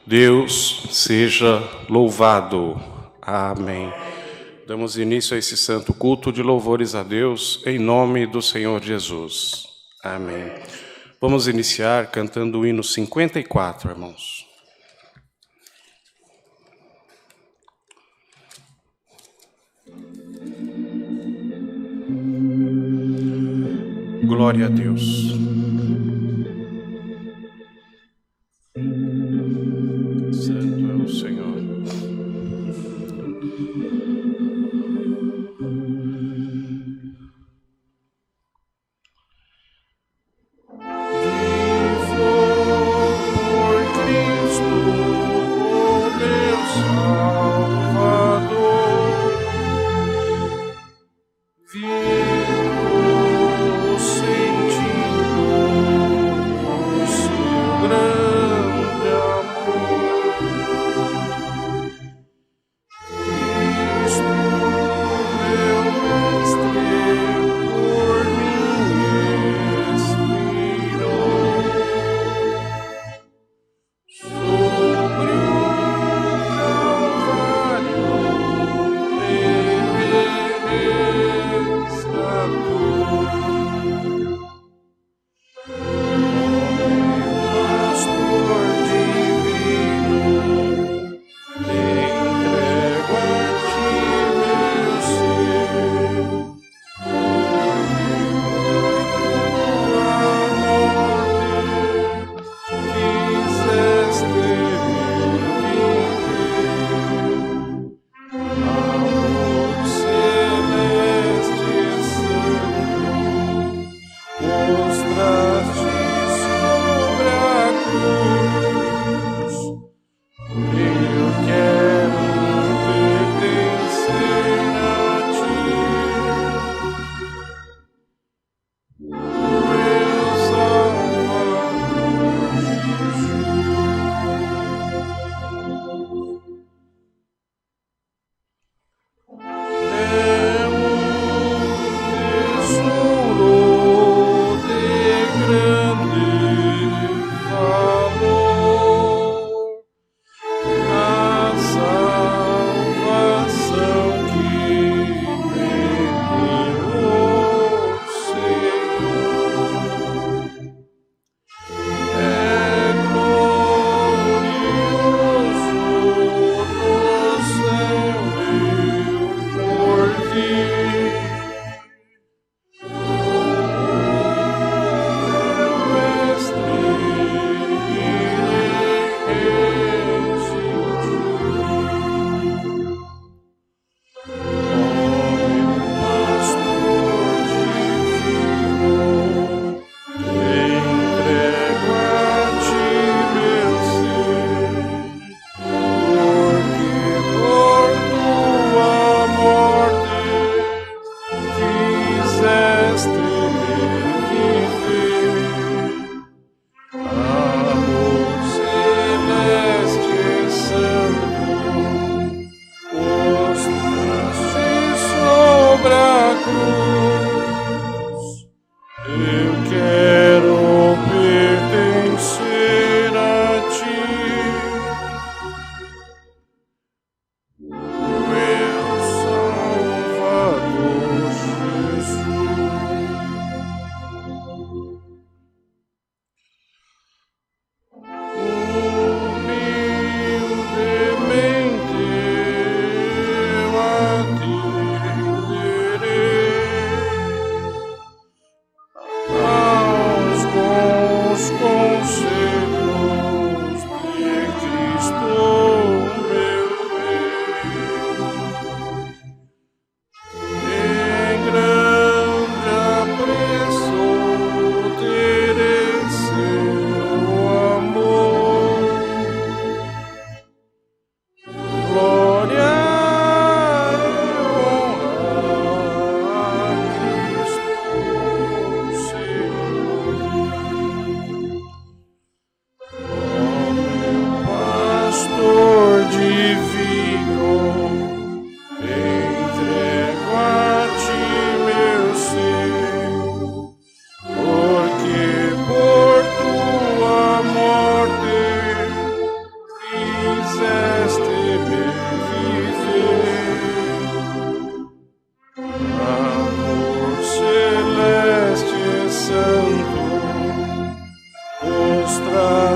Deus seja louvado. Amém. Damos início a esse santo culto de louvores a Deus, em nome do Senhor Jesus. Amém. Vamos iniciar cantando o hino 54, irmãos. Glória a Deus. Santo é o Senhor. Cristo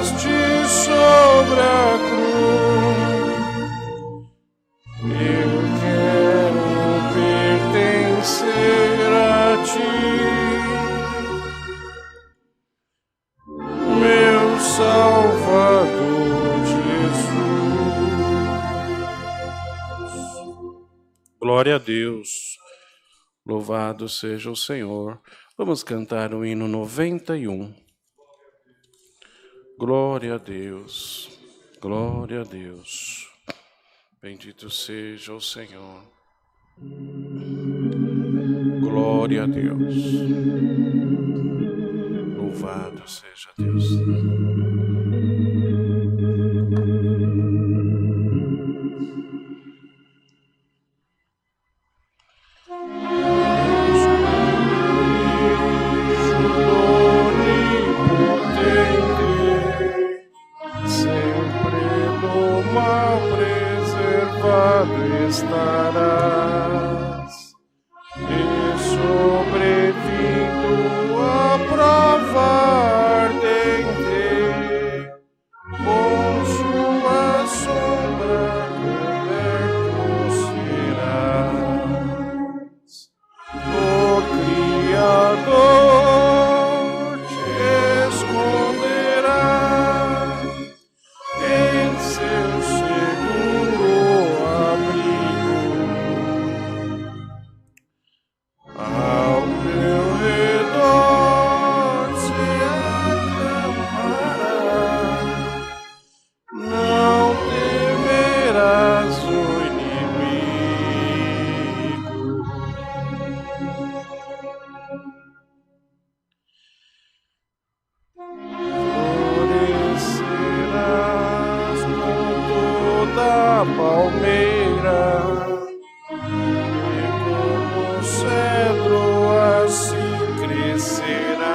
sobre a cruz. Eu quero pertencer a ti, meu Salvador Jesus. Glória a Deus. Louvado seja o Senhor. Vamos cantar o hino 91. Glória a Deus, glória a Deus. Bendito seja o Senhor. Glória a Deus. Louvado seja Deus. Estarás e sobrevindo a provar ardente, com sua sombra coberto serás. O Criador te esconderá em seu seguro abrigo. Ao teu redor se acampará, não temerás o inimigo. Florescerás com toda a palmeira, cedro assim crescerás.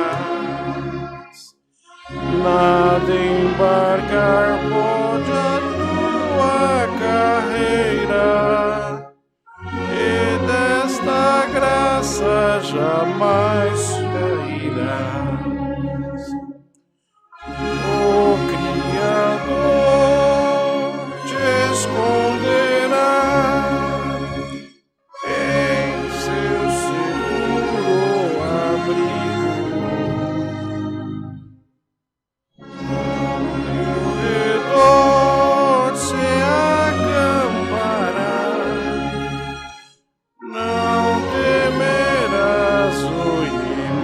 Nada embargar pode a tua carreira, e desta graça jamais sairás. O Criador te esconderá em seu seguro abrigo. Ao teu redor se acampará, não temerás o inimigo.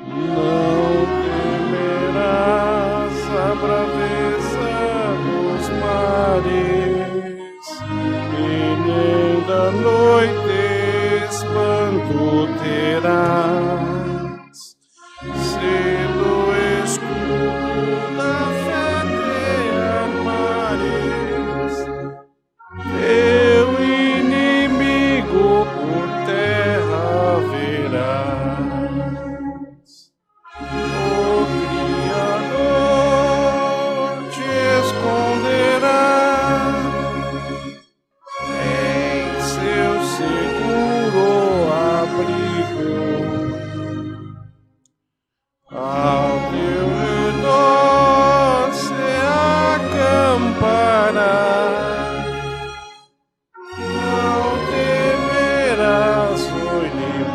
Não temerás a braveza dos mares, e nem da noite espanto terás. Sendo escudo da fé te armares, teu inimigo por terra verás. O Criador te esconderá em seu seguro abrigo. Ao teu redor se acampará, não temerás o inimigo.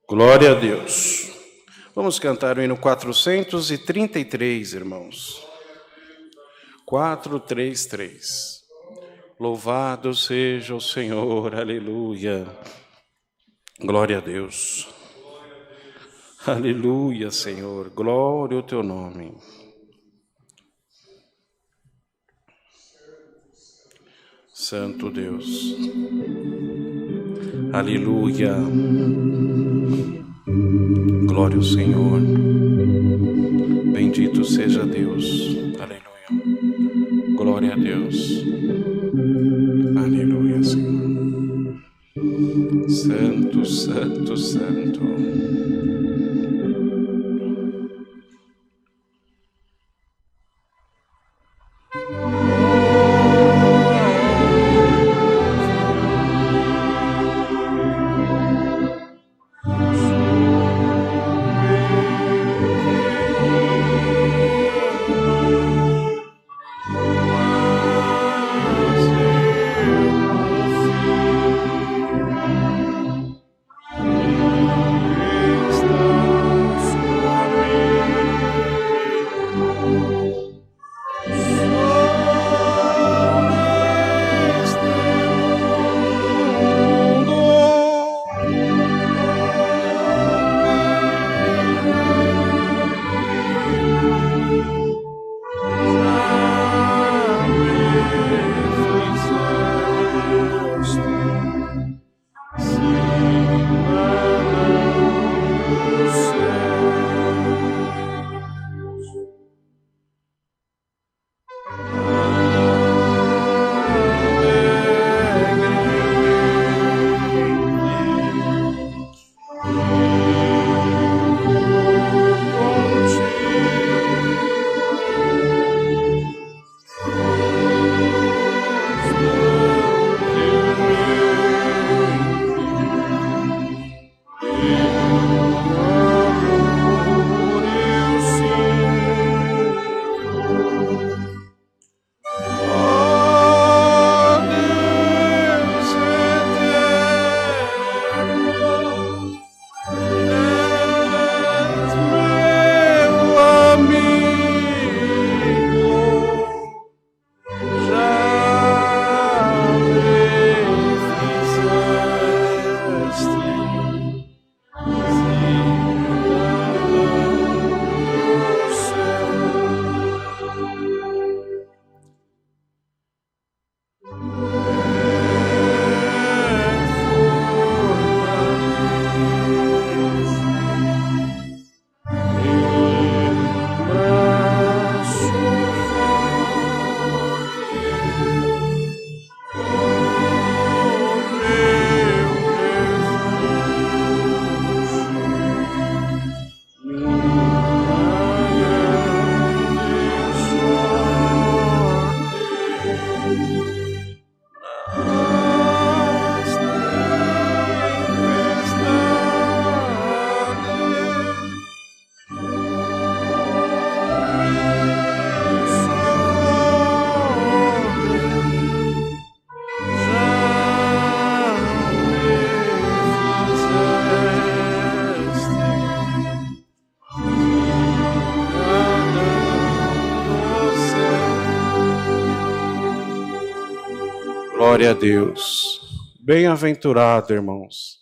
Glória a Deus. Vamos cantar o hino 433, irmãos. 433. Louvado seja o Senhor, aleluia. Glória a Deus. Aleluia, Senhor, glória ao teu nome. Santo Deus. Aleluia. Glória ao Senhor. Bendito seja Deus. Aleluia. Glória a Deus. Aleluia, Senhor. Santo, santo, santo. Glória a Deus. Bem-aventurado, irmãos,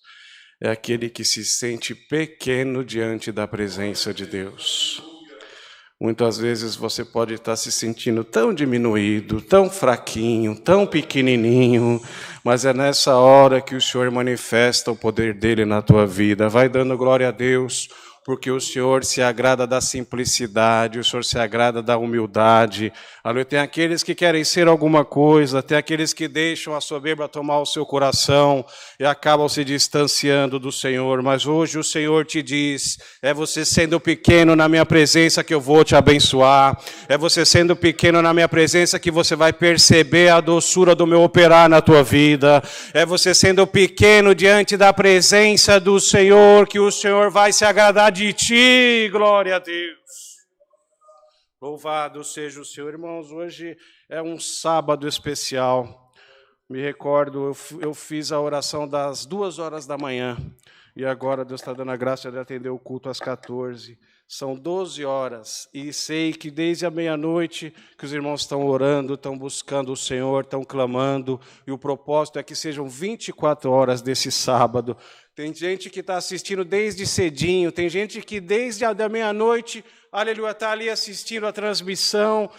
é aquele que se sente pequeno diante da presença de Deus. Muitas vezes você pode estar se sentindo tão diminuído, tão fraquinho, tão pequenininho, mas é nessa hora que o Senhor manifesta o poder dele na tua vida. Vai dando glória a Deus, porque o Senhor se agrada da simplicidade, o Senhor se agrada da humildade. Tem aqueles que querem ser alguma coisa, tem aqueles que deixam a soberba tomar o seu coração e acabam se distanciando do Senhor. Mas hoje o Senhor te diz, é você sendo pequeno na minha presença que eu vou te abençoar. É você sendo pequeno na minha presença que você vai perceber a doçura do meu operar na tua vida. É você sendo pequeno diante da presença do Senhor que o Senhor vai se agradar de ti, glória a Deus. Louvado seja o Senhor. Irmãos, hoje é um sábado especial. Me recordo, eu fiz a oração das 2h da manhã, e agora Deus está dando a graça de atender o culto às 14. São 12 horas, e sei que desde a meia-noite que os irmãos estão orando, estão buscando o Senhor, estão clamando, e o propósito é que sejam 24 horas desse sábado. Tem gente que está assistindo desde cedinho, tem gente que desde a meia-noite, aleluia, está ali assistindo a transmissão,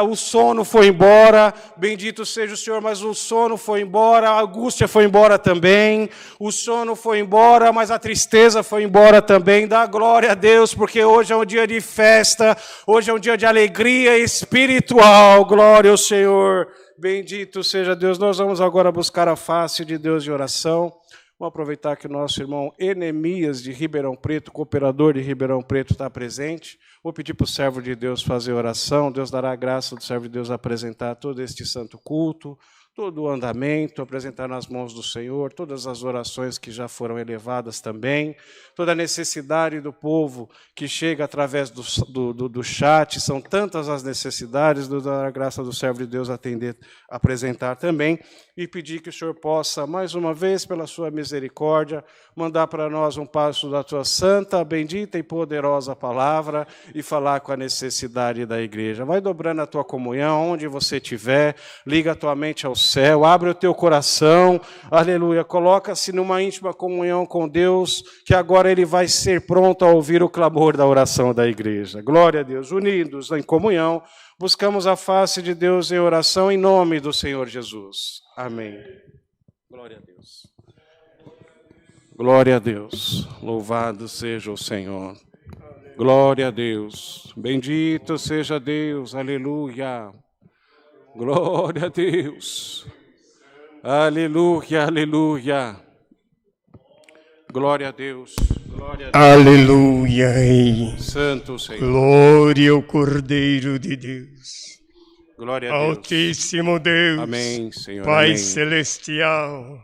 o sono foi embora, bendito seja o Senhor, mas o sono foi embora, a angústia foi embora também, o sono foi embora, mas a tristeza foi embora também. Dá glória a Deus, porque hoje é um dia de festa, hoje é um dia de alegria espiritual, glória ao Senhor, bendito seja Deus. Nós vamos agora buscar a face de Deus de oração. Vamos aproveitar que o nosso irmão Enemias de Ribeirão Preto, cooperador de Ribeirão Preto, está presente. Vou pedir para o servo de Deus fazer oração. Deus dará a graça do servo de Deus apresentar todo este santo culto, todo o andamento, apresentar nas mãos do Senhor, todas as orações que já foram elevadas também, toda a necessidade do povo que chega através do chat, são tantas as necessidades, Deus dará a graça do servo de Deus atender, apresentar também, e pedir que o Senhor possa, mais uma vez, pela sua misericórdia, mandar para nós um passo da tua santa, bendita e poderosa palavra e falar com a necessidade da igreja. Vai dobrando a tua comunhão, onde você estiver, liga a tua mente ao céu, abre o teu coração, aleluia, coloca-se numa íntima comunhão com Deus, que agora Ele vai ser pronto a ouvir o clamor da oração da igreja. Glória a Deus, unidos em comunhão, buscamos a face de Deus em oração, em nome do Senhor Jesus. Amém. Glória a Deus. Glória a Deus. Louvado seja o Senhor. Glória a Deus. Bendito seja Deus. Aleluia. Glória a Deus. Aleluia, aleluia. Glória a Deus. Glória a Deus. Aleluia. Santo Senhor. Glória ao Cordeiro de Deus. Glória a Deus. Altíssimo Deus. Amém, Senhor. Pai Amém. celestial.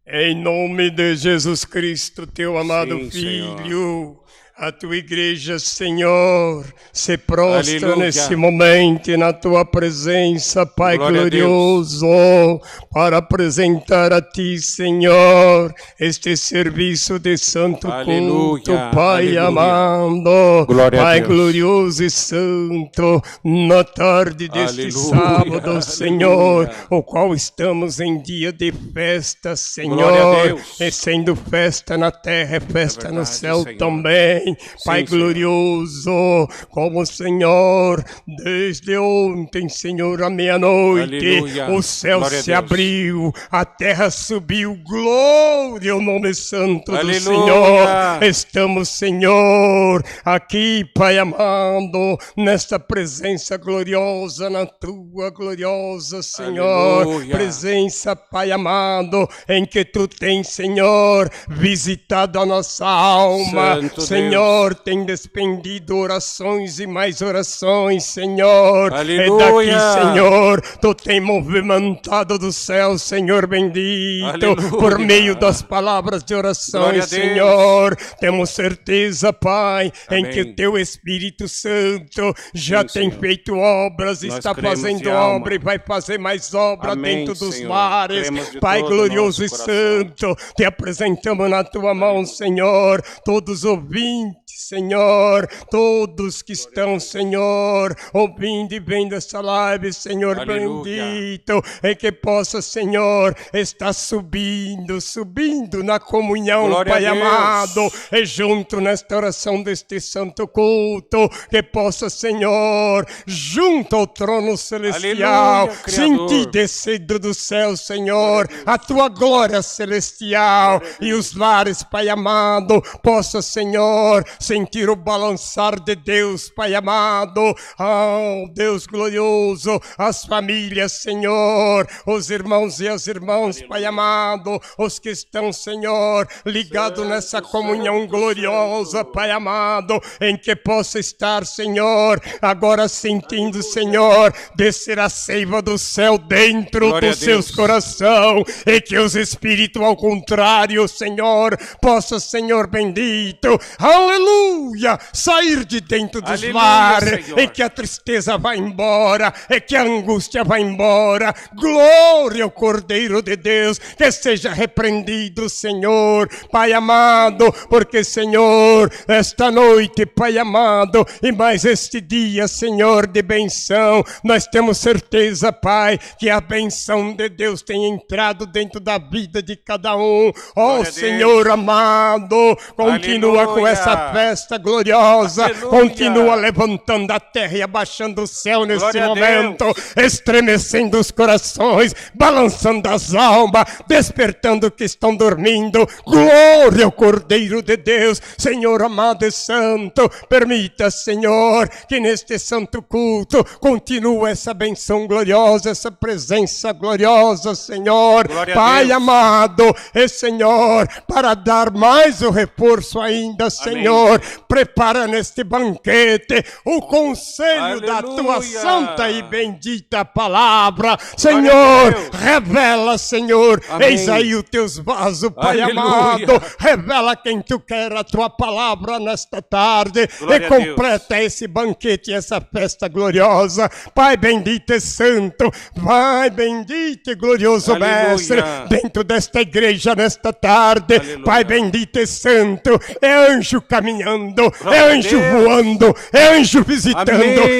Em nome de Jesus Cristo, teu amado Sim, Filho. Senhor. A tua igreja, Senhor, se prostra Aleluia. nesse momento na tua presença, Pai Glória a glorioso, para apresentar a ti, Senhor, este serviço de santo Aleluia. culto, Pai Aleluia. amado, Glória a Pai Deus. glorioso e santo, na tarde deste Aleluia. sábado, Senhor, Aleluia. o qual estamos em dia de festa, Glória a Senhor, Deus. e sendo festa na terra, é festa no verdade, céu Senhor. também. Pai Senhor. glorioso, como Senhor, desde ontem, Senhor, à meia-noite, Aleluia. o céu Glória a se Deus. abriu, a terra subiu, glória ao nome santo Aleluia. do Senhor. Estamos, Senhor, aqui, Pai amado, nesta presença gloriosa, na tua gloriosa, Senhor, Aleluia. presença, Pai amado, em que tu tens, Senhor, visitado a nossa alma, Santo Senhor, tem despendido orações e mais orações, Senhor. Aleluia. É daqui, Senhor, tu tem movimentado do céu, Senhor bendito, Aleluia. por meio das palavras de Glória a orações, Deus. Senhor. Temos certeza, Pai, em Amém. que o teu Espírito Santo já Sim, tem Senhor. feito obras, Nós está cremos fazendo de alma. obra e vai fazer mais obra Amém, dentro dos Senhor. mares. Cremos de Pai todo o glorioso e nosso coração. santo, te apresentamos na tua mão, Senhor, todos os ouvintes, Senhor, todos que estão, Senhor, ouvindo e vendo essa live, Senhor Aleluia. bendito, e que possa, Senhor, estar subindo na comunhão, Glória Pai a Deus. amado, e junto nesta oração deste santo culto, que possa, Senhor, junto ao trono celestial, Aleluia, Criador. sentir descido do céu, Senhor, a tua glória celestial e os lares, Pai amado, possa, Senhor, sentir o balançar de Deus, Pai amado, oh Deus glorioso, as famílias, Senhor, os irmãos e as irmãs, Pai amado, os que estão, Senhor, ligados nessa comunhão gloriosa, Pai amado, em que possa estar, Senhor, agora sentindo, Senhor, descer a seiva do céu dentro Glória a dos seus Deus. corações, e que os espíritos ao contrário, Senhor, possa, Senhor bendito, aleluia, sair de dentro dos Aleluia, lares, Senhor. e que a tristeza vá embora, e que a angústia vá embora. Glória ao Cordeiro de Deus, que seja repreendido, Senhor, Pai amado, porque, Senhor, esta noite, Pai amado, e mais este dia, Senhor, de benção, nós temos certeza, Pai, que a benção de Deus tem entrado dentro da vida de cada um. Ó Glória a Senhor amado, continua com Aleluia. essa festa gloriosa, Aleluia. continua levantando a terra e abaixando o céu nesse Glória a momento, Deus. estremecendo os corações, balançando as almas, despertando que estão dormindo. Glória ao Cordeiro de Deus, Senhor amado e santo, permita, Senhor, que neste santo culto continue essa benção gloriosa, essa presença gloriosa, Senhor, Glória a Pai Deus. amado, e Senhor, para dar mais o reforço ainda, Senhor, Senhor, preparando este banquete, o conselho da tua santa e bendita palavra. Senhor, revela, Senhor, eis aí os teus vasos, Pai amado, revela quem tu quer a tua palavra nesta tarde e completa esse banquete, essa festa gloriosa. Pai bendito e santo, Pai bendito e glorioso Mestre, dentro desta igreja nesta tarde, Pai bendito e santo, é anjo caminhando, é anjo voando, é anjo visitando.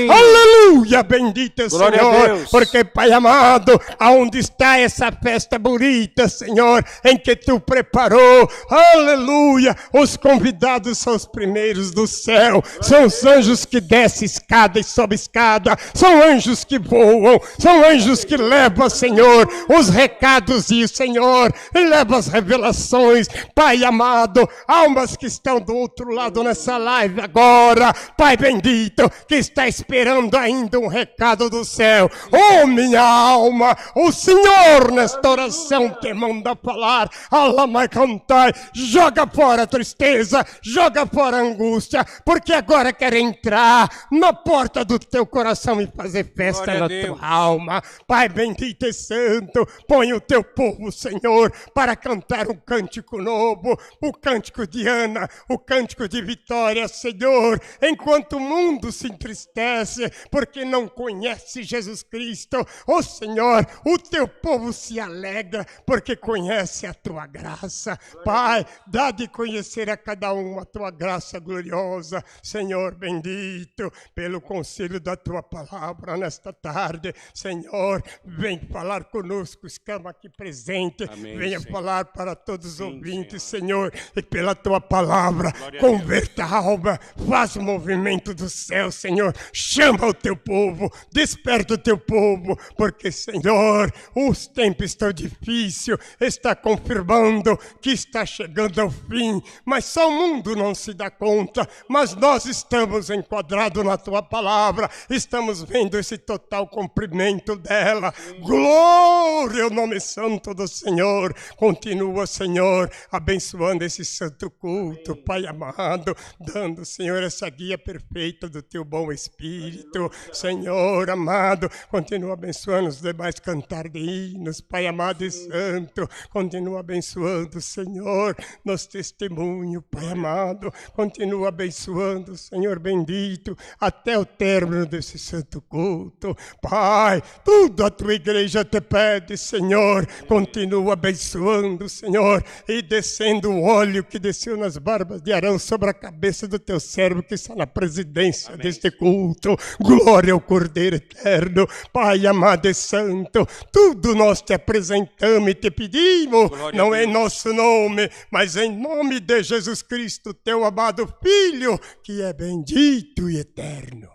Aleluia, bendito Senhor, porque Pai amado, aonde está essa festa bonita, Senhor, em que tu preparou, aleluia, os convidados são os primeiros do céu, são os anjos que descem escada e sobe escada, são anjos que voam, são anjos que levam, Senhor, os recados e o Senhor, e leva as revelações, Pai amado, almas que estão do outro lado nessa live agora, Pai bendito, que está esperando ainda um recado do céu. Oh, minha alma, o Senhor nesta oração te manda falar, alma cantai, joga fora a tristeza, joga fora a angústia, porque agora quer entrar na porta do teu coração e fazer festa na tua alma. Pai bendito e santo, põe o teu povo, Senhor, para cantar um cântico novo, o cântico de Ana, o cântico de vitória, Senhor, enquanto o mundo se entristece, porque não conhece Jesus Cristo, oh Senhor, o teu povo se alegra, porque conhece a tua graça. Pai, dá de conhecer a cada um a tua graça gloriosa, Senhor bendito, pelo conselho da tua palavra nesta tarde, Senhor, vem falar conosco, estamos aqui presente, venha Senhor falar para todos os ouvintes, Senhor, e pela tua palavra, converta a alma, faz o movimento do céu, Senhor, chama o teu povo, desperta o teu povo, porque, Senhor, os tempos estão difíceis, está confirmando que está chegando ao fim, mas só o mundo não se dá conta, mas nós estamos enquadrados na tua palavra, estamos vendo esse total cumprimento dela. Glória ao nome santo do Senhor. Continua, Senhor, abençoando esse santo culto, Pai amado, dando, Senhor, essa guia perfeita do teu bom Espírito, Senhor amado, continua abençoando os demais cantar de hinos, Pai amado e santo, continua abençoando, Senhor, nos testemunhos, Pai amado, continua abençoando, Senhor bendito, até o término desse santo culto. Pai, tudo a tua igreja te pede, Senhor, continua abençoando, Senhor, e descendo o óleo que desceu nas barbas de Arão sobre a cabeça do teu servo que está na presidência deste culto. Glória ao Cordeiro eterno, Pai amado e santo, tudo nós te apresentamos e te pedimos, glória não em nosso nome, mas em nome de Jesus Cristo, teu amado Filho, que é bendito e eterno.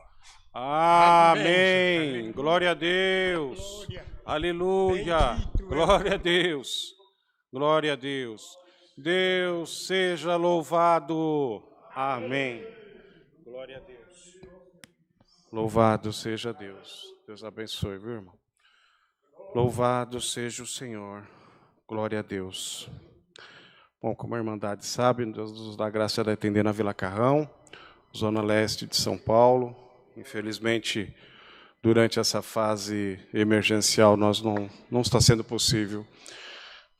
Amém. Glória a Deus. Glória. Aleluia. Bendito, glória a Deus. Glória a Deus. Deus seja louvado. Amém. Glória a Deus. Louvado seja Deus. Deus abençoe, viu, irmão? Louvado seja o Senhor. Glória a Deus. Bom, como a Irmandade sabe, Deus nos dá graça de atender na Vila Carrão, zona leste de São Paulo. Infelizmente, durante essa fase emergencial, não está sendo possível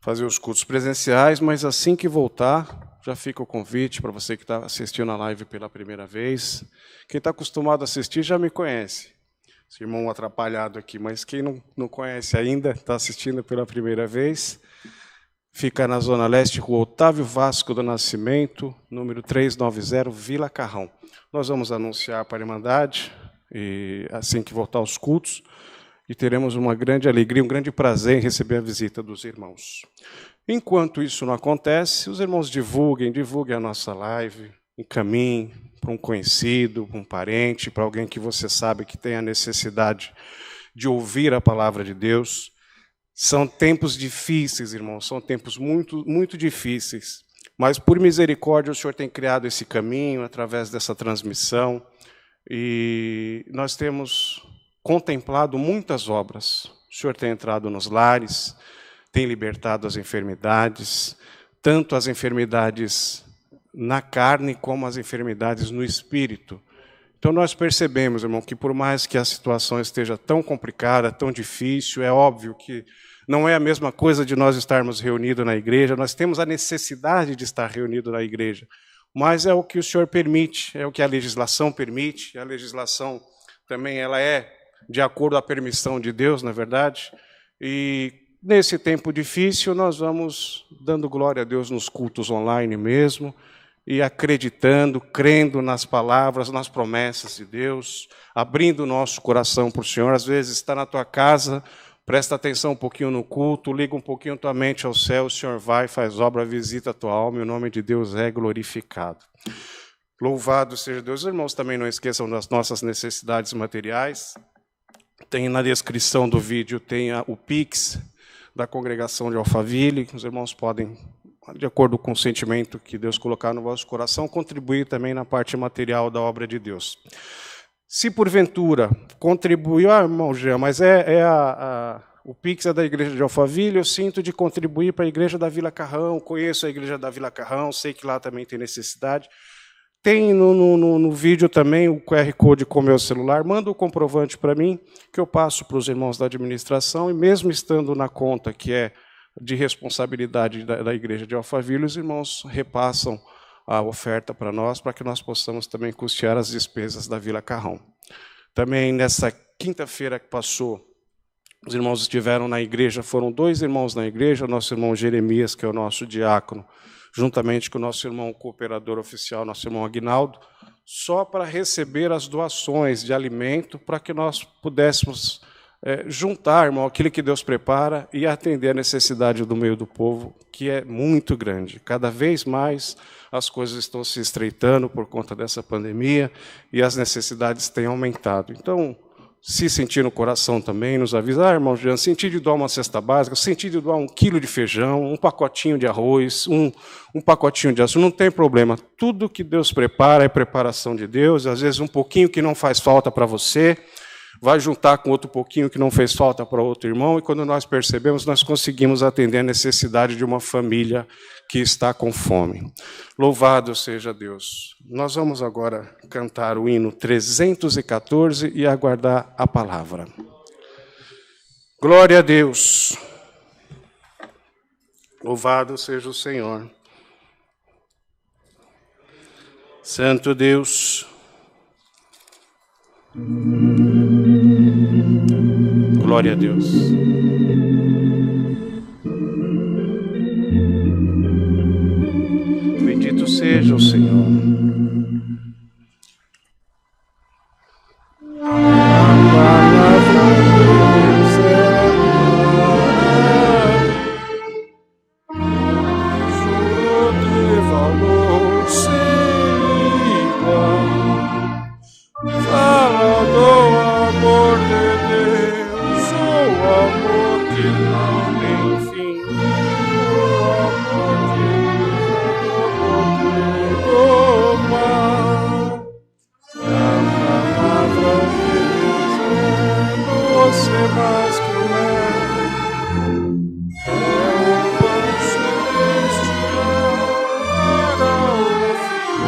fazer os cultos presenciais, mas assim que voltar, já fica o convite para você que está assistindo a live pela primeira vez. Quem está acostumado a assistir já me conhece. Esse irmão atrapalhado aqui, mas quem não conhece ainda, está assistindo pela primeira vez, fica na Zona Leste, Rua Otávio Vasco do Nascimento, número 390, Vila Carrão. Nós vamos anunciar para a Irmandade, e assim que voltar aos cultos, e teremos uma grande alegria, um grande prazer em receber a visita dos irmãos. Enquanto isso não acontece, os irmãos divulguem a nossa live, encaminhem para um conhecido, para um parente, para alguém que você sabe que tem a necessidade de ouvir a palavra de Deus. São tempos difíceis, irmãos, são tempos muito, muito difíceis, mas por misericórdia o Senhor tem criado esse caminho através dessa transmissão e nós temos contemplado muitas obras. O Senhor tem entrado nos lares, tem libertado as enfermidades, tanto as enfermidades na carne como as enfermidades no espírito. Então nós percebemos, irmão, que por mais que a situação esteja tão complicada, tão difícil, é óbvio que não é a mesma coisa de nós estarmos reunidos na igreja, nós temos a necessidade de estar reunidos na igreja, mas é o que o Senhor permite, é o que a legislação permite, a legislação também ela é de acordo à permissão de Deus, na verdade, e nesse tempo difícil nós vamos dando glória a Deus nos cultos online mesmo, e acreditando, crendo nas palavras, nas promessas de Deus, abrindo o nosso coração para o Senhor. Às vezes está na tua casa, presta atenção um pouquinho no culto, liga um pouquinho tua mente ao céu, o Senhor vai, faz obra, visita a tua alma, e o nome de Deus é glorificado. Louvado seja Deus. Os irmãos também não esqueçam das nossas necessidades materiais. Tem na descrição do vídeo, tem o Pix da congregação de Alphaville, os irmãos podem, de acordo com o sentimento que Deus colocar no vosso coração, contribuir também na parte material da obra de Deus. Se porventura contribuir, irmão Jean, mas o Pix é da igreja de Alphaville, eu sinto de contribuir para a igreja da Vila Carrão, conheço a igreja da Vila Carrão, sei que lá também tem necessidade. Tem no vídeo também o QR Code com o meu celular, manda o comprovante para mim, que eu passo para os irmãos da administração, e mesmo estando na conta que é de responsabilidade da igreja de Alphaville, os irmãos repassam a oferta para nós, para que nós possamos também custear as despesas da Vila Carrão. Também nessa quinta-feira que passou, os irmãos estiveram na igreja, foram 2 irmãos na igreja, nosso irmão Jeremias, que é o nosso diácono, juntamente com o nosso irmão cooperador oficial, nosso irmão Aguinaldo, só para receber as doações de alimento, para que nós pudéssemos juntar, irmão, aquilo que Deus prepara e atender a necessidade do meio do povo, que é muito grande. Cada vez mais as coisas estão se estreitando por conta dessa pandemia e as necessidades têm aumentado. Então, se sentir no coração também, nos avisar, irmão Jean, sentir de doar uma cesta básica, sentir de doar 1 quilo de feijão, um pacotinho de arroz, um pacotinho de açúcar, não tem problema. Tudo que Deus prepara é preparação de Deus, às vezes um pouquinho que não faz falta para você, vai juntar com outro pouquinho que não fez falta para outro irmão, e quando nós percebemos, nós conseguimos atender a necessidade de uma família que está com fome. Louvado seja Deus. Nós vamos agora cantar o hino 314 e aguardar a palavra. Glória a Deus. Louvado seja o Senhor. Santo Deus. Glória a Deus. Bendito seja o Senhor. A palavra de Deus é de valor sem igual. Fala do amor de Deus, o amor que não tem fim, o amor que não tem mal. A palavra de Deus é doce mais que o mel, é o pão celestial para o fiel.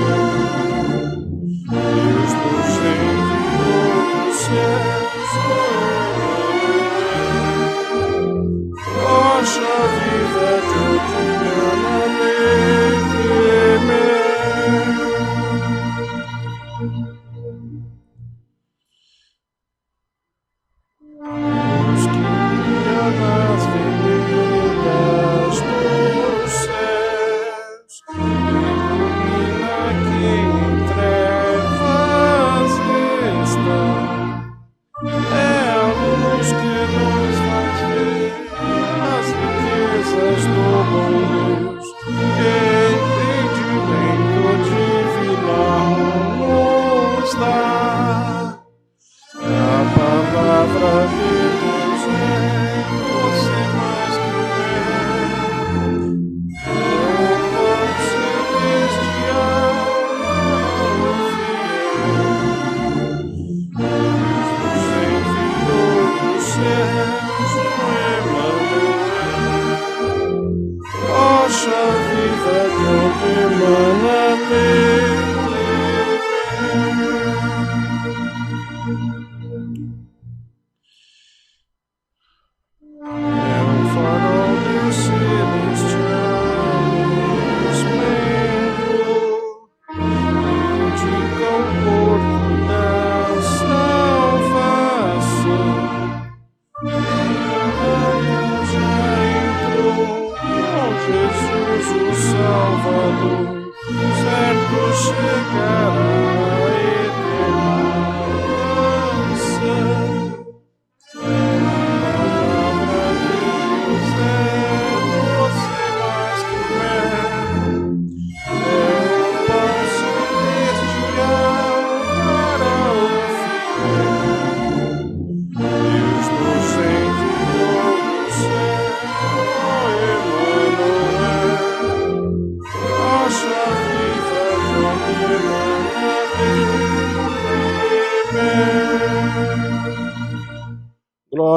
Deus nos enviou dos céus, rocha viva de onde leite e mel. Deus que guia nas veredas dos céus, ilumina quem em trevas está. É a luz que nos faz ver as riquezas do bom Deus, entendimento divino nos dá. A palavra de Deus é doce mais que o mel, é o pão celestial para o fiel. Deus nos enviou dos céus o Emmanuel, rocha viva de onde emana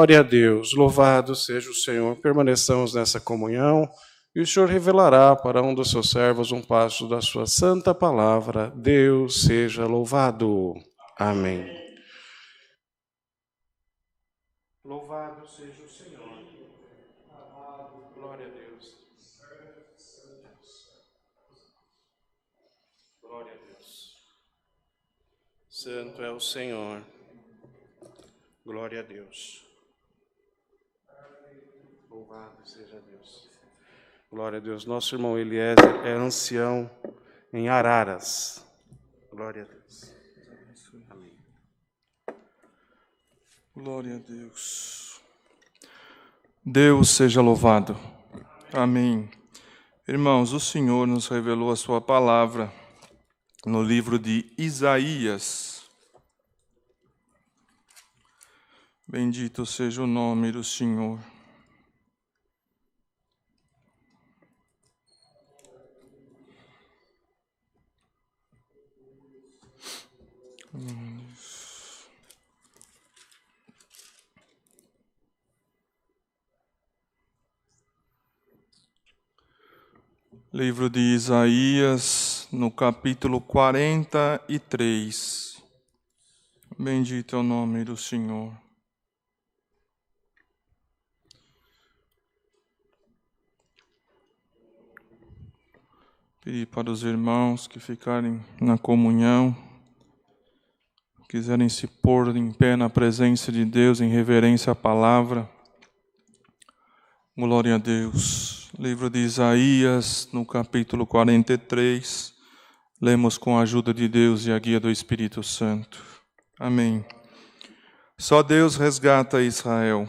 Glória a Deus, louvado seja o Senhor. Permaneçamos nessa comunhão e o Senhor revelará para um dos seus servos um passo da sua santa palavra. Deus seja louvado. Amém. Louvado seja o Senhor. Glória a Deus. Glória a Deus. Santo é o Senhor. Glória a Deus. Louvado seja Deus. Glória a Deus. Nosso irmão Eliezer é ancião em Araras. Glória a Deus. Amém. Glória a Deus. Deus seja louvado. Amém. Irmãos, o Senhor nos revelou a sua palavra no livro de Isaías. Bendito seja o nome do Senhor. Livro de Isaías, no capítulo 43. Bendito é o nome do Senhor. Pedir para os irmãos que ficarem na comunhão, quiserem se pôr em pé na presença de Deus, em reverência à palavra. Glória a Deus. Livro de Isaías, no capítulo 43, lemos com a ajuda de Deus e a guia do Espírito Santo. Amém. Só Deus resgata Israel.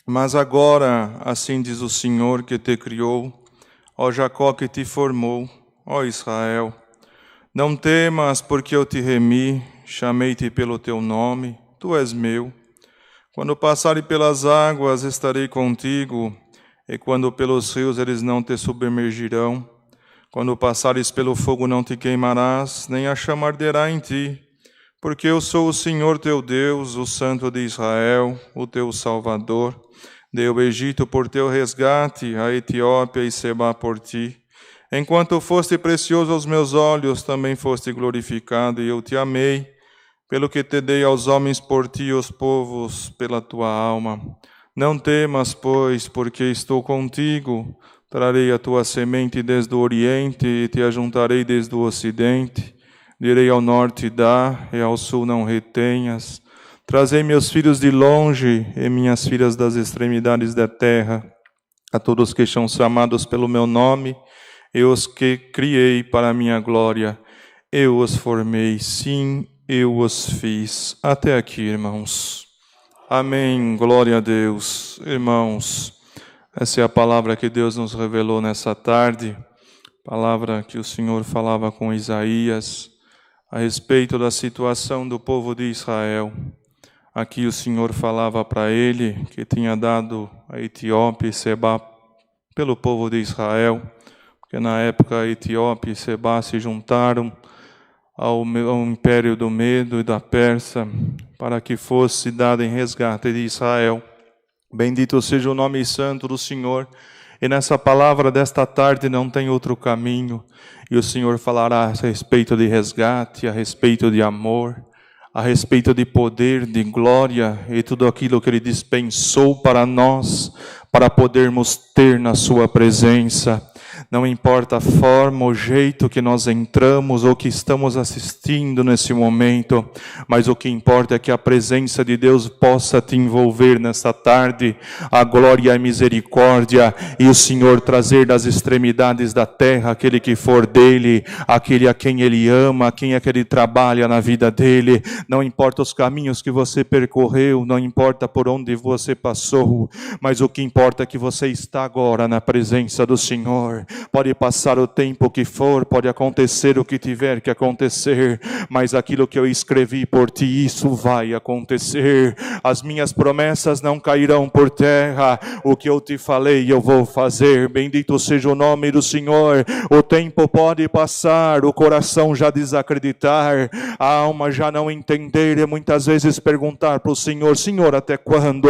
Mas agora, assim diz o Senhor que te criou, ó Jacó que te formou, ó Israel, não temas, porque eu te remi, chamei-te pelo teu nome, tu és meu. Quando passares pelas águas, estarei contigo, e quando pelos rios eles não te submergirão. Quando passares pelo fogo, não te queimarás, nem a chama arderá em ti, porque eu sou o Senhor teu Deus, o Santo de Israel, o teu Salvador. Dei o Egito por teu resgate, a Etiópia e Sebá por ti. Enquanto foste precioso aos meus olhos, também foste glorificado, e eu te amei, pelo que te dei aos homens por ti, os povos pela tua alma. Não temas, pois, porque estou contigo. Trarei a tua semente desde o oriente, e te ajuntarei desde o ocidente. Direi ao norte, dá, e ao sul não retenhas. Trazei meus filhos de longe e minhas filhas das extremidades da terra, a todos que são chamados pelo meu nome, eu os que criei para a minha glória, eu os formei, sim, eu os fiz. Até aqui, irmãos. Amém, glória a Deus. Irmãos, essa é a palavra que Deus nos revelou nessa tarde, palavra que o Senhor falava com Isaías, a respeito da situação do povo de Israel. Aqui o Senhor falava para ele que tinha dado a Etiópia e Sebá pelo povo de Israel, porque na época a Etiópia e Sebá se juntaram ao império do Medo e da Pérsia, para que fosse dado em resgate de Israel. Bendito seja o nome santo do Senhor. E nessa palavra desta tarde não tem outro caminho. E o Senhor falará a respeito de resgate, a respeito de amor, a respeito de poder, de glória e tudo aquilo que Ele dispensou para nós, para podermos ter na Sua presença. Não importa a forma, o jeito que nós entramos ou que estamos assistindo nesse momento, mas o que importa é que a presença de Deus possa te envolver nesta tarde, a glória e a misericórdia, e o Senhor trazer das extremidades da terra aquele que for dele, aquele a quem Ele ama, a quem é que Ele trabalha na vida dele. Não importa os caminhos que você percorreu, não importa por onde você passou, mas o que importa é que você está agora na presença do Senhor. Pode passar o tempo que for, pode acontecer o que tiver que acontecer, mas aquilo que eu escrevi por ti, isso vai acontecer. As minhas promessas não cairão por terra. O que eu te falei, eu vou fazer. Bendito seja o nome do Senhor. O tempo pode passar, o coração já desacreditar, a alma já não entender e muitas vezes perguntar para o Senhor: Senhor, até quando?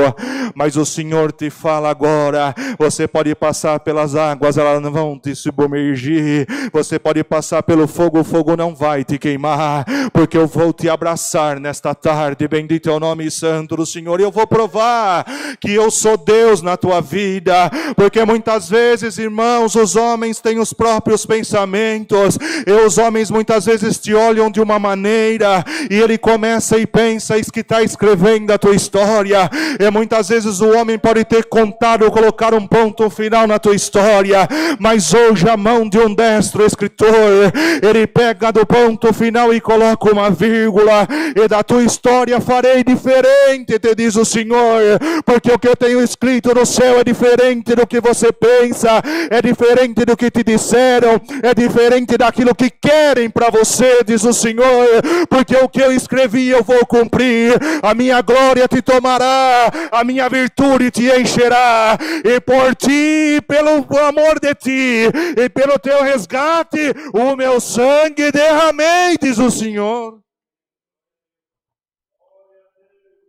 Mas o Senhor te fala agora. Você pode passar pelas águas, elas não vão te submergir. Você pode passar pelo fogo, o fogo não vai te queimar, porque eu vou te abraçar nesta tarde. Bendito é o nome santo do Senhor. E eu vou provar que eu sou Deus na tua vida, porque muitas vezes, irmãos, os homens têm os próprios pensamentos, e os homens muitas vezes te olham de uma maneira, e ele começa e pensa: isso que está escrevendo a tua história. E muitas vezes o homem pode ter contado ou colocar um ponto final na tua história, mas hoje a mão de um destro escritor, ele pega do ponto final e coloca uma vírgula, e da tua história farei diferente, te diz o Senhor, porque o que eu tenho escrito no céu é diferente do que você pensa, é diferente do que te disseram, é diferente daquilo que querem para você, diz o Senhor, porque o que eu escrevi eu vou cumprir. A minha glória te tomará, a minha virtude te encherá, e por ti, pelo amor de ti, e pelo teu resgate, o meu sangue derramei, diz o Senhor.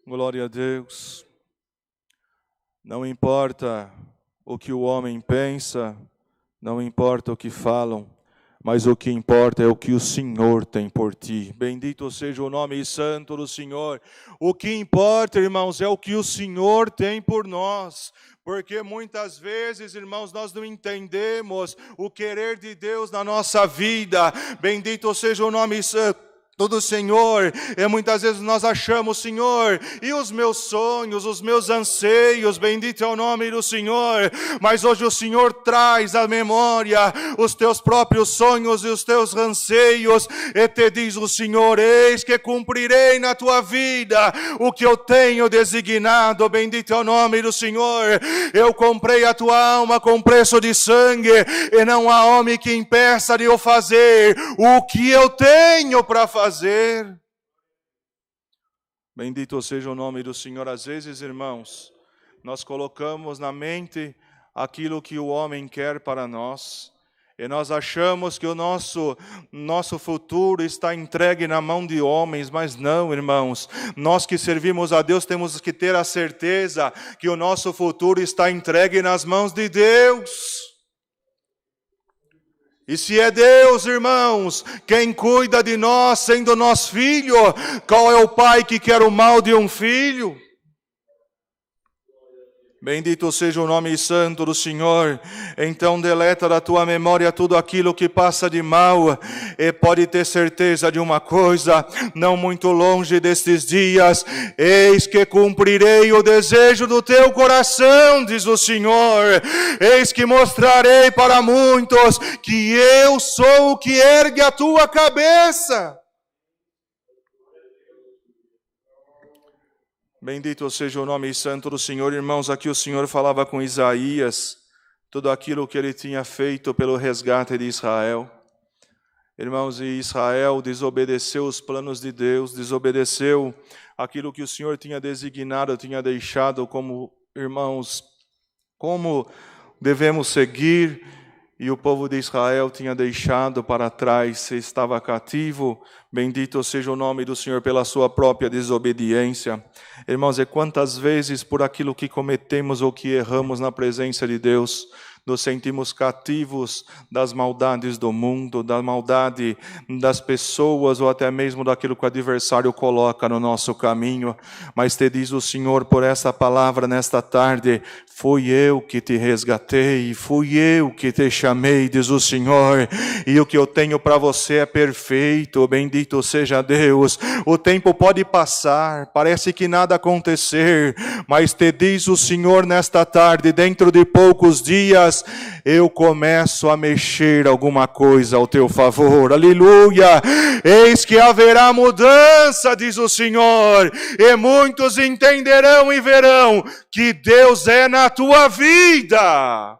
Glória a Deus. Não importa o que o homem pensa, não importa o que falam, mas o que importa é o que o Senhor tem por ti. Bendito seja o nome santo do Senhor. O que importa, irmãos, é o que o Senhor tem por nós. Porque muitas vezes, irmãos, nós não entendemos o querer de Deus na nossa vida. Bendito seja o nome santo do Senhor. E muitas vezes nós achamos: Senhor, e os meus sonhos, os meus anseios, bendito é o nome do Senhor. Mas hoje o Senhor traz à memória os teus próprios sonhos e os teus anseios, e te diz o Senhor: eis que cumprirei na tua vida o que eu tenho designado. Bendito é o nome do Senhor. Eu comprei a tua alma com preço de sangue, e não há homem que impeça de eu fazer o que eu tenho para fazer. Bendito seja o nome do Senhor. Às vezes, irmãos, nós colocamos na mente aquilo que o homem quer para nós, e nós achamos que o nosso futuro está entregue na mão de homens, mas não, irmãos. Nós que servimos a Deus temos que ter a certeza que o nosso futuro está entregue nas mãos de Deus. E se é Deus, irmãos, quem cuida de nós, sendo nosso filho, qual é o pai que quer o mal de um filho? Bendito seja o nome santo do Senhor. Então deleta da tua memória tudo aquilo que passa de mal, e pode ter certeza de uma coisa: não muito longe destes dias, eis que cumprirei o desejo do teu coração, diz o Senhor. Eis que mostrarei para muitos que eu sou o que ergue a tua cabeça. Bendito seja o nome santo do Senhor. Irmãos, aqui o Senhor falava com Isaías tudo aquilo que ele tinha feito pelo resgate de Israel. Irmãos, e Israel desobedeceu os planos de Deus, desobedeceu aquilo que o Senhor tinha designado, tinha deixado como, irmãos, como devemos seguir. E o povo de Israel tinha deixado para trás, estava cativo. Bendito seja o nome do Senhor pela sua própria desobediência. Irmãos, e quantas vezes por aquilo que cometemos ou que erramos na presença de Deus, nos sentimos cativos das maldades do mundo, da maldade das pessoas, ou até mesmo daquilo que o adversário coloca no nosso caminho. Mas te diz o Senhor por essa palavra nesta tarde: fui eu que te resgatei, fui eu que te chamei, diz o Senhor, e o que eu tenho para você é perfeito. Bendito seja Deus. O tempo pode passar, parece que nada acontecer, mas te diz o Senhor nesta tarde: dentro de poucos dias eu começo a mexer alguma coisa ao teu favor. Aleluia! Eis que haverá mudança, diz o Senhor, e muitos entenderão e verão que Deus é na tua vida.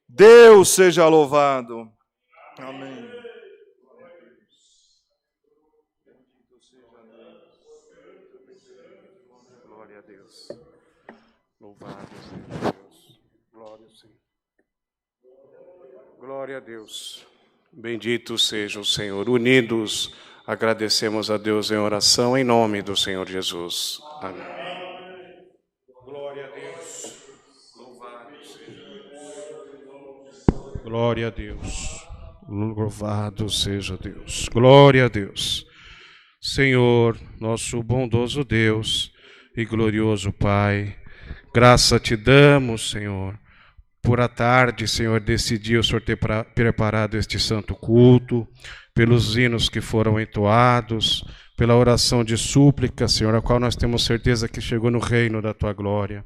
Deus seja louvado. Amém. Glória a Deus. Louvado seja Deus. Glória ao Senhor. Glória a Deus. Bendito seja o Senhor. Unidos, agradecemos a Deus em oração, em nome do Senhor Jesus. Amém. Glória a Deus. Louvado seja Deus. Glória a Deus. Louvado seja Deus. Glória a Deus. Senhor, nosso bondoso Deus e glorioso Pai, graça te damos, Senhor, por a tarde, Senhor, desse dia o Senhor ter preparado este santo culto, pelos hinos que foram entoados, pela oração de súplica, Senhor, a qual nós temos certeza que chegou no reino da Tua glória.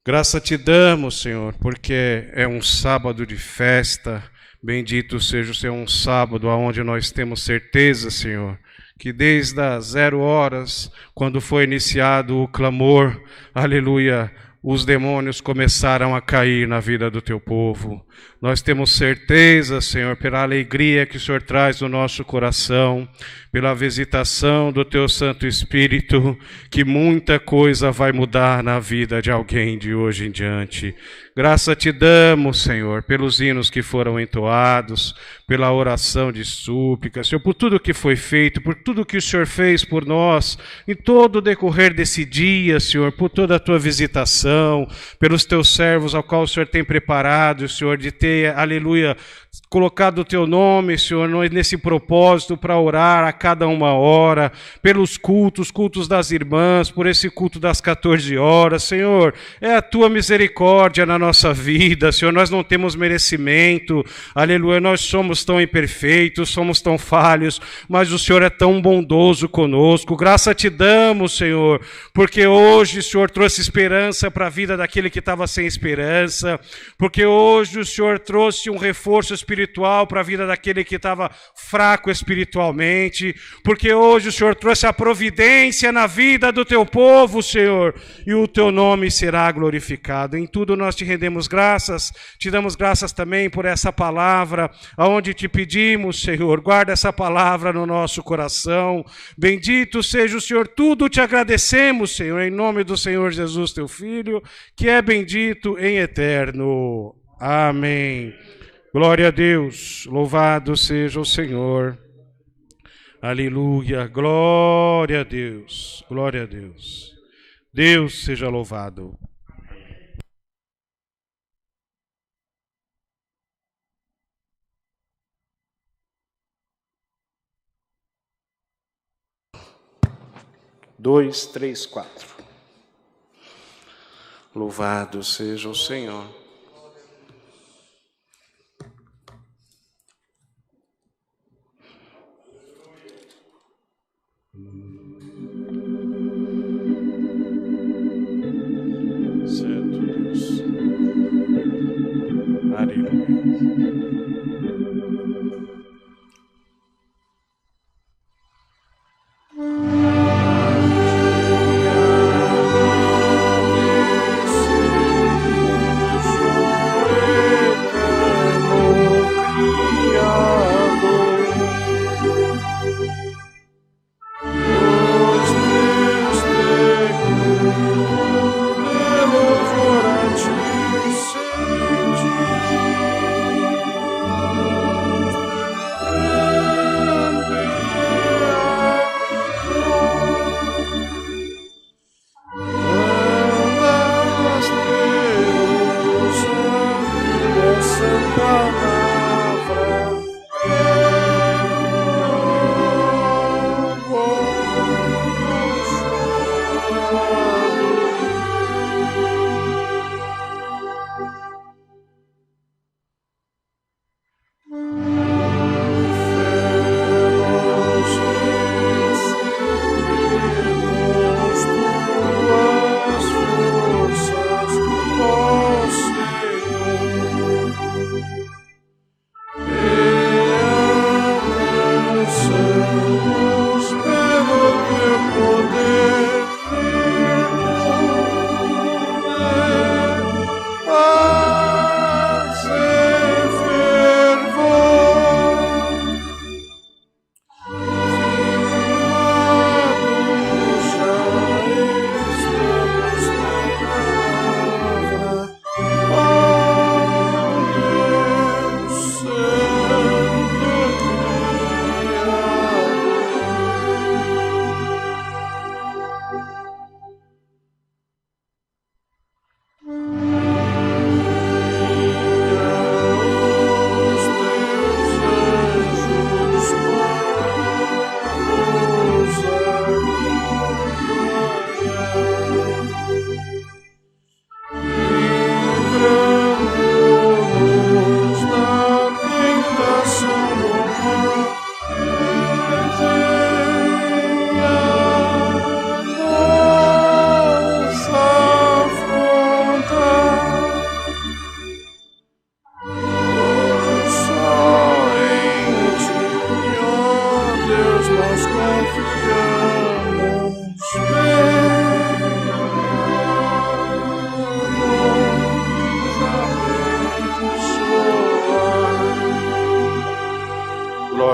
Graça te damos, Senhor, porque é um sábado de festa, bendito seja o Senhor, um sábado onde nós temos certeza, Senhor, que desde as 0 horas, quando foi iniciado o clamor, aleluia, os demônios começaram a cair na vida do teu povo. Nós temos certeza, Senhor, pela alegria que o Senhor traz no nosso coração, pela visitação do teu Santo Espírito, que muita coisa vai mudar na vida de alguém de hoje em diante. Graça te damos, Senhor, pelos hinos que foram entoados, pela oração de súplica, Senhor, por tudo que foi feito, por tudo que o Senhor fez por nós, em todo o decorrer desse dia, Senhor, por toda a tua visitação, pelos teus servos ao qual o Senhor tem preparado, Senhor, de ter, aleluia, colocado o teu nome, Senhor, nesse propósito para orar a cada uma hora, pelos cultos das irmãs, por esse culto das 14 horas, Senhor, é a tua misericórdia na nossa vida, Senhor, nós não temos merecimento, aleluia, nós somos tão imperfeitos, somos tão falhos, mas o Senhor é tão bondoso conosco, graça te damos, Senhor, porque hoje o Senhor trouxe esperança para a vida daquele que estava sem esperança, porque hoje o Senhor trouxe um reforço espiritual para a vida daquele que estava fraco espiritualmente, porque hoje o Senhor trouxe a providência na vida do teu povo, Senhor, e o teu nome será glorificado. Em tudo nós te rendemos graças, te damos graças também por essa palavra, aonde te pedimos, Senhor, guarda essa palavra no nosso coração. Bendito seja o Senhor, tudo te agradecemos, Senhor, em nome do Senhor Jesus, teu Filho, que é bendito em eterno. Amém. Glória a Deus, louvado seja o Senhor. Aleluia, glória a Deus, glória a Deus. Deus seja louvado. Dois, três, 4. Louvado seja o Senhor. Santo Deus. Aleluia.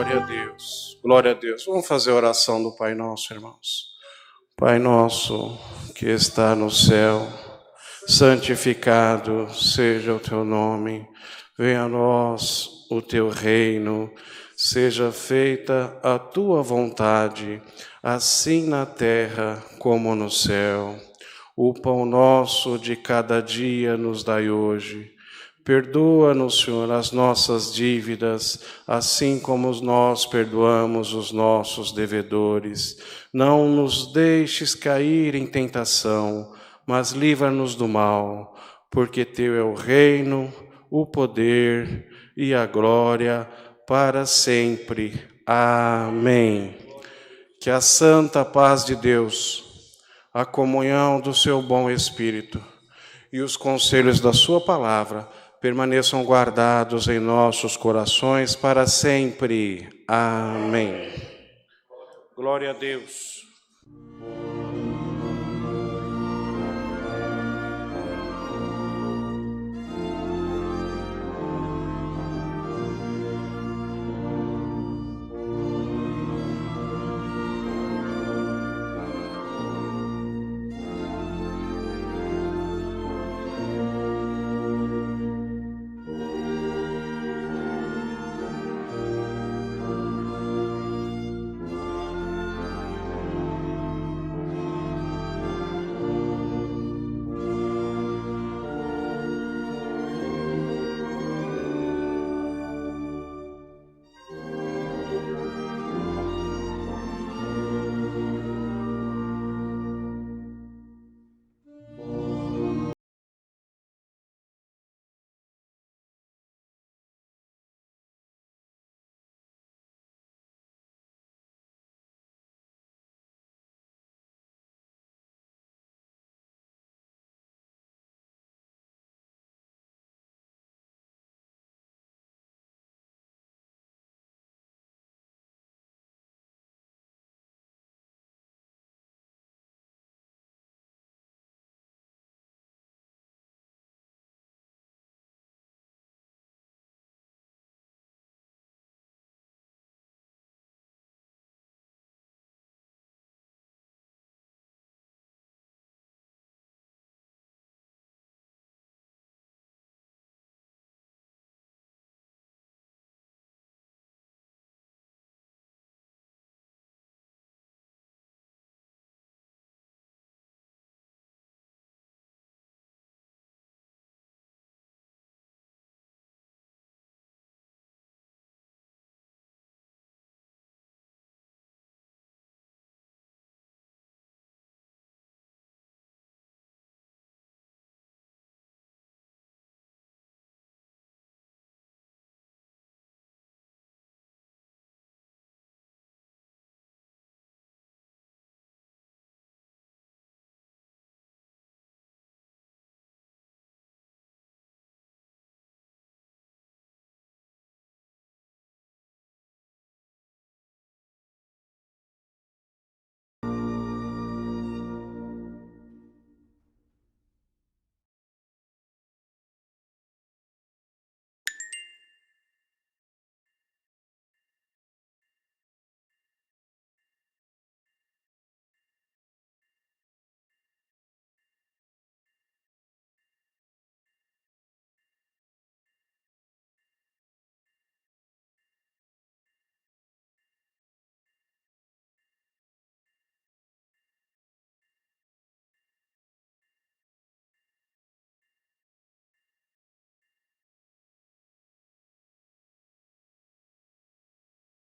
Glória a Deus. Glória a Deus. Vamos fazer a oração do Pai Nosso, irmãos. Pai nosso que está no céu, santificado seja o teu nome. Venha a nós o teu reino. Seja feita a tua vontade, assim na terra como no céu. O pão nosso de cada dia nos dai hoje. Perdoa-nos, Senhor, as nossas dívidas, assim como nós perdoamos os nossos devedores. Não nos deixes cair em tentação, mas livra-nos do mal, porque teu é o reino, o poder e a glória para sempre. Amém. Que a santa paz de Deus, a comunhão do seu bom Espírito e os conselhos da sua palavra permaneçam guardados em nossos corações para sempre. Amém. Glória a Deus.